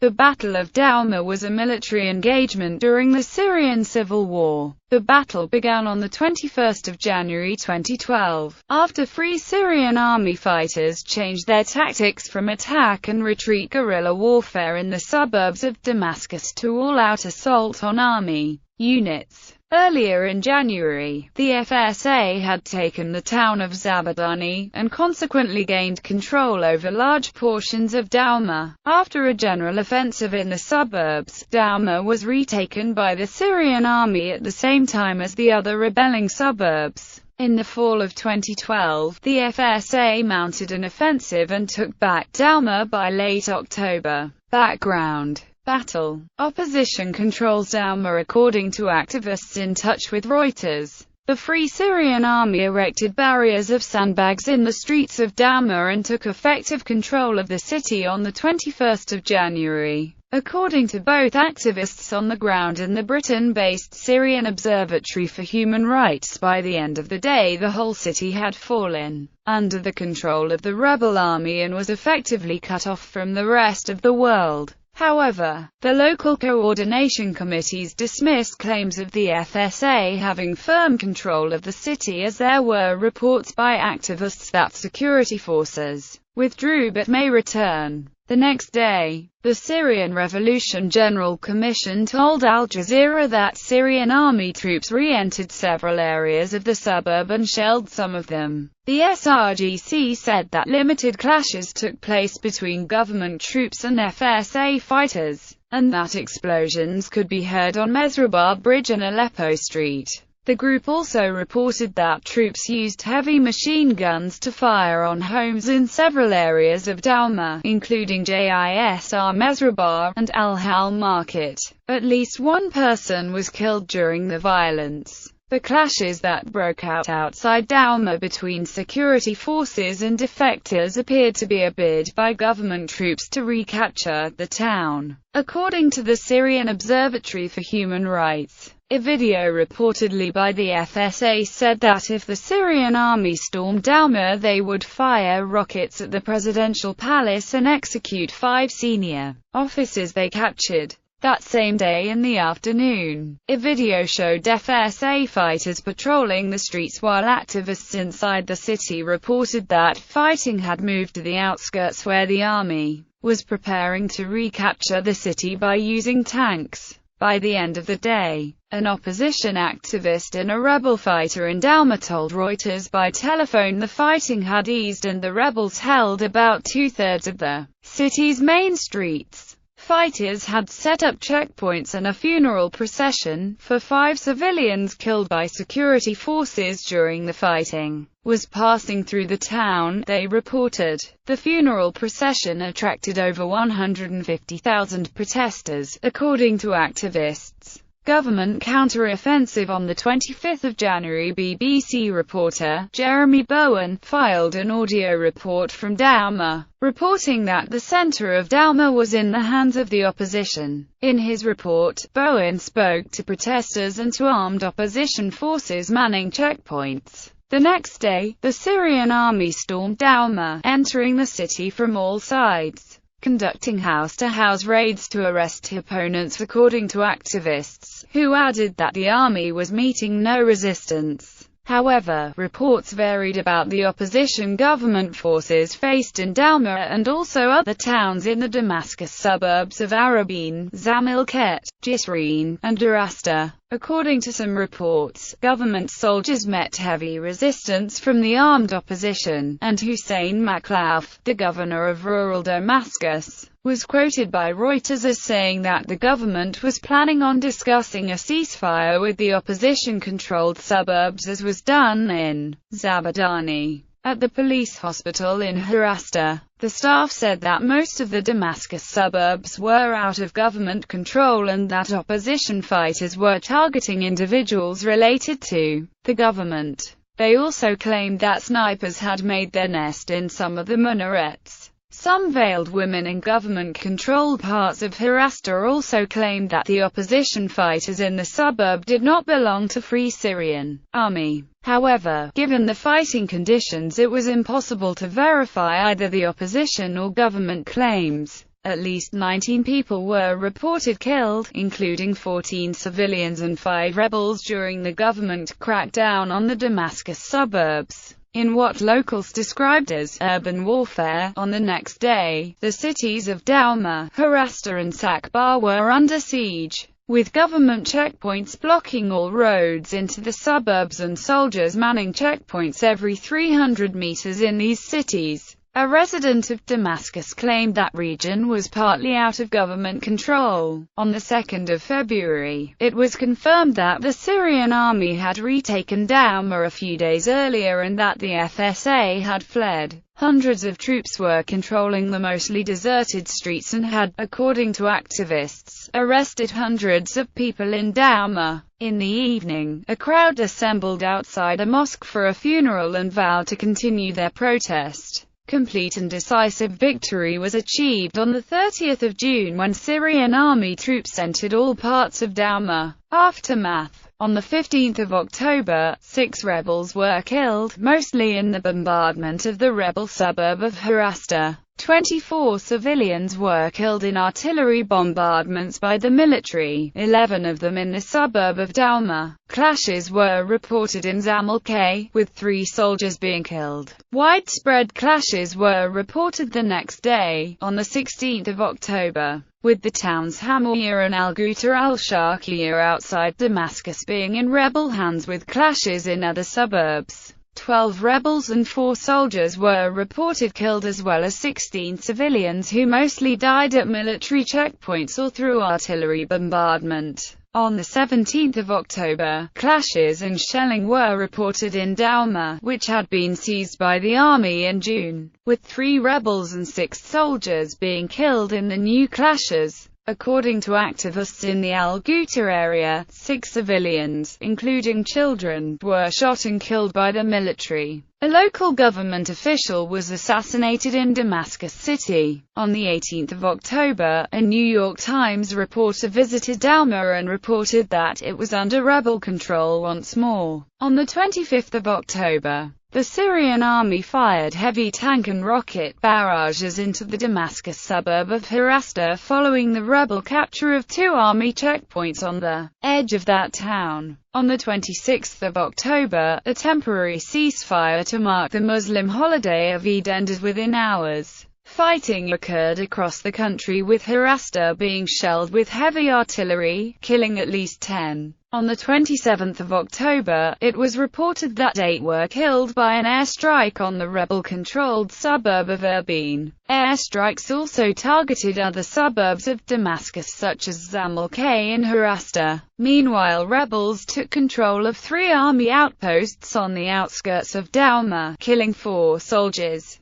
The Battle of Douma was a military engagement during the Syrian civil war. The battle began on the 21st of January 2012, after Free Syrian Army fighters changed their tactics from attack and retreat guerrilla warfare in the suburbs of Damascus to all-out assault on army units. Earlier in January, the FSA had taken the town of Zabadani, and consequently gained control over large portions of Douma. After a general offensive in the suburbs, Douma was retaken by the Syrian army at the same time as the other rebelling suburbs. In the fall of 2012, the FSA mounted an offensive and took back Douma by late October. Background: battle. Opposition controls Douma according to activists in touch with Reuters. The Free Syrian Army erected barriers of sandbags in the streets of Douma and took effective control of the city on the 21st of January. According to both activists on the ground and the Britain-based Syrian Observatory for Human Rights, by the end of the day the whole city had fallen under the control of the rebel army and was effectively cut off from the rest of the world. However, the local coordination committees dismissed claims of the FSA having firm control of the city, as there were reports by activists that security forces withdrew but may return. The next day, the Syrian Revolution General Commission told Al Jazeera that Syrian army troops re-entered several areas of the suburb and shelled some of them. The SRGC said that limited clashes took place between government troops and FSA fighters, and that explosions could be heard on Mesrabah Bridge and Aleppo Street. The group also reported that troops used heavy machine guns to fire on homes in several areas of Douma, including Jisr Mesrabah and Al-Hal Market. At least one person was killed during the violence. The clashes that broke out outside Douma between security forces and defectors appeared to be a bid by government troops to recapture the town. According to the Syrian Observatory for Human Rights, a video reportedly by the FSA said that if the Syrian army stormed Douma, they would fire rockets at the presidential palace and execute 5 senior officers they captured. That same day in the afternoon, a video showed FSA fighters patrolling the streets, while activists inside the city reported that fighting had moved to the outskirts where the army was preparing to recapture the city by using tanks. By the end of the day, an opposition activist and a rebel fighter in Douma told Reuters by telephone the fighting had eased and the rebels held about 2/3 of the city's main streets. Fighters had set up checkpoints, and a funeral procession for 5 civilians killed by security forces during the fighting was passing through the town, they reported. The funeral procession attracted over 150,000 protesters, according to activists. Government counter-offensive. On the 25th of January, BBC reporter Jeremy Bowen filed an audio report from Douma, reporting that the centre of Douma was in the hands of the opposition. In his report, Bowen spoke to protesters and to armed opposition forces manning checkpoints. The next day, the Syrian army stormed Douma, entering the city from all sides, conducting house-to-house raids to arrest opponents, according to activists, who added that the army was meeting no resistance. However, reports varied about the opposition government forces faced in Douma and also other towns in the Damascus suburbs of Arabin, Zamilket, Jisrin, and Durasta. According to some reports, government soldiers met heavy resistance from the armed opposition, and Hussein Makhlouf, the governor of rural Damascus, was quoted by Reuters as saying that the government was planning on discussing a ceasefire with the opposition-controlled suburbs, as was done in Zabadani. At the police hospital in Hurasta, the staff said that most of the Damascus suburbs were out of government control and that opposition fighters were targeting individuals related to the government. They also claimed that snipers had made their nest in some of the minarets. Some veiled women in government-controlled parts of Hurasta also claimed that the opposition fighters in the suburb did not belong to Free Syrian Army. However, given the fighting conditions, it was impossible to verify either the opposition or government claims. At least 19 people were reported killed, including 14 civilians and 5 rebels during the government crackdown on the Damascus suburbs, in what locals described as urban warfare. On the next day, the cities of Douma, Harasta and Sakbar were under siege, with government checkpoints blocking all roads into the suburbs and soldiers manning checkpoints every 300 meters in these cities. A resident of Damascus claimed that region was partly out of government control. On the 2nd of February, it was confirmed that the Syrian army had retaken Douma a few days earlier and that the FSA had fled. Hundreds of troops were controlling the mostly deserted streets and had, according to activists, arrested hundreds of people in Douma. In the evening, a crowd assembled outside a mosque for a funeral and vowed to continue their protest. Complete and decisive victory was achieved on the 30th of June when Syrian army troops entered all parts of Douma. Aftermath. On the 15th of October, 6 rebels were killed, mostly in the bombardment of the rebel suburb of Harasta. 24 civilians were killed in artillery bombardments by the military, 11 of them in the suburb of Douma. Clashes were reported in Zamalkay, with 3 soldiers being killed. Widespread clashes were reported the next day, on the 16th of October, with the towns Hamouya and Al-Ghouta al-Sharqiyya outside Damascus being in rebel hands, with clashes in other suburbs. 12 rebels and 4 soldiers were reported killed, as well as 16 civilians who mostly died at military checkpoints or through artillery bombardment. On the 17th of October, clashes and shelling were reported in Douma, which had been seized by the army in June, with 3 rebels and 6 soldiers being killed in the new clashes. According to activists in the Al-Ghouta area, 6 civilians, including children, were shot and killed by the military. A local government official was assassinated in Damascus City. On the 18th of October, a New York Times reporter visited Douma and reported that it was under rebel control once more. On the 25th of October, the Syrian army fired heavy tank and rocket barrages into the Damascus suburb of Harasta following the rebel capture of 2 army checkpoints on the edge of that town. On the 26th of October, a temporary ceasefire to mark the Muslim holiday of Eid ended within hours. Fighting occurred across the country, with Harasta being shelled with heavy artillery, killing at least 10. On the 27th of October, it was reported that 8 were killed by an airstrike on the rebel-controlled suburb of Erbil. Airstrikes also targeted other suburbs of Damascus such as Zamalkay and Harasta. Meanwhile, rebels took control of 3 army outposts on the outskirts of Douma, killing 4 soldiers.